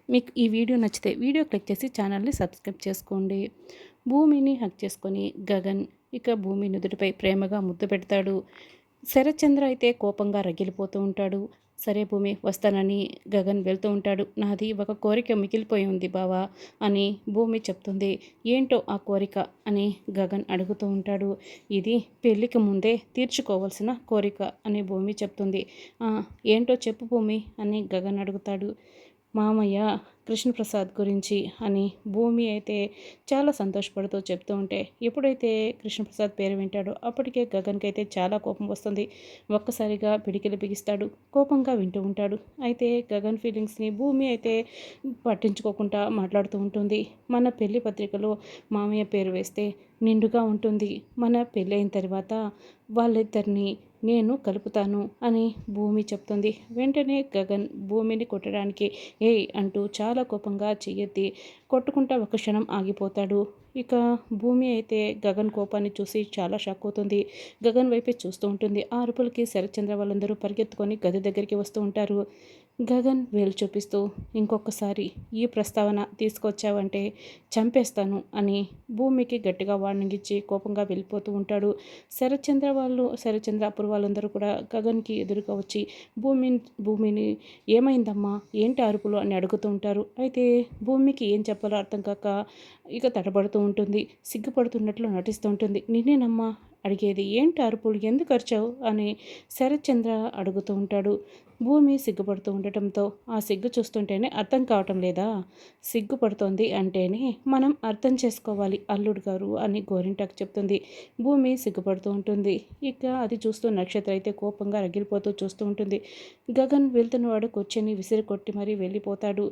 మీకు ఈ వీడియో నచ్చితే వీడియో క్లిక్ చేసి ఛానల్ని సబ్స్క్రైబ్ చేసుకోండి. భూమిని హగ్ చేసుకొని గగన్ ఇక భూమి నుదుటిపై ప్రేమగా ముద్దు పెడతాడు. శరత్చంద్ర అయితే కోపంగా రగిలిపోతూ ఉంటాడు. సరే భూమి వస్తానని గగన్ వెళ్తూ ఉంటాడు. నాది ఒక కోరిక మిగిలిపోయి ఉంది బావా అని భూమి చెప్తుంది. ఏంటో ఆ కోరిక అని గగన్ అడుగుతూ ఉంటాడు. ఇది పెళ్ళికి ముందే తీర్చుకోవాల్సిన కోరిక అని భూమి చెప్తుంది. ఏంటో చెప్పు భూమి అని గగన్ అడుగుతాడు. మామయ్య కృష్ణప్రసాద్ గురించి అని భూమి అయితే చాలా సంతోషపడుతూ చెప్తూ ఉంటే ఎప్పుడైతే కృష్ణప్రసాద్ పేరు వింటాడో అప్పటికే గగన్కి అయితే చాలా కోపం వస్తుంది. ఒక్కసారిగా పిడికిలు బిగిస్తాడు. కోపంగా వింటూ ఉంటాడు. అయితే గగన్ ఫీలింగ్స్ని భూమి అయితే పట్టించుకోకుండా మాట్లాడుతూ ఉంటుంది. మన పెళ్లి పత్రికలో మామయ్య పేరు వేస్తే నిండుగా ఉంటుంది. మన పెళ్ళైన తర్వాత వాళ్ళిద్దరినీ నేను కలుపుతాను అని భూమి చెప్తుంది. వెంటనే గగన్ భూమిని కొట్టడానికి ఏయ్ అంటూ చాలా కోపంగా చెయ్యెత్తి కొట్టుకుంటా ఒక క్షణం ఆగిపోతాడు. ఇక భూమి అయితే గగన్ కోపాన్ని చూసి చాలా షాక్ అవుతుంది. గగన్ వైపే చూస్తూ ఉంటుంది. ఆ అరుపులకి శరత్చంద్ర వాళ్ళందరూ పరిగెత్తుకొని గది దగ్గరికి వస్తూ ఉంటారు. గగన్ వేలు చూపిస్తూ ఇంకొకసారి ఈ ప్రస్తావన తీసుకొచ్చావంటే చంపేస్తాను అని భూమికి గట్టిగా వార్నింగ్ ఇచ్చి కోపంగా వెళ్ళిపోతూ ఉంటాడు. శరత్చంద్ర అప్పుడు వాళ్ళందరూ కూడా గగన్కి ఎదురుగా వచ్చి భూమిని ఏమైందమ్మా ఏంటి అరుపులు అని అడుగుతూ ఉంటారు. అయితే భూమికి ఏం చెప్పాలో అర్థం కాక ఇక తడబడుతూ ఉంటుంది. సిగ్గుపడుతున్నట్లు నటిస్తూ ఉంటుంది. నిన్నేనమ్మా అడిగేది, ఏంటి అరుపులు, ఎందుకు అరిచావు అని శరత్చంద్ర అడుగుతూ ఉంటాడు. భూమి సిగ్గుపడుతూ ఉండటంతో ఆ సిగ్గు చూస్తుంటేనే అర్థం కావటం లేదా, సిగ్గుపడుతోంది అంటేనే మనం అర్థం చేసుకోవాలి అల్లుడు గారు అని గోరింటాకు చెప్తుంది. భూమి సిగ్గుపడుతూ ఉంటుంది. ఇక అది చూస్తూ నక్షత్ర అయితే కోపంగా రగిలిపోతూ చూస్తూ ఉంటుంది. గగన్ వెళ్తున్నవాడు కూర్చొని విసిరి కొట్టి మరీ వెళ్ళిపోతాడు.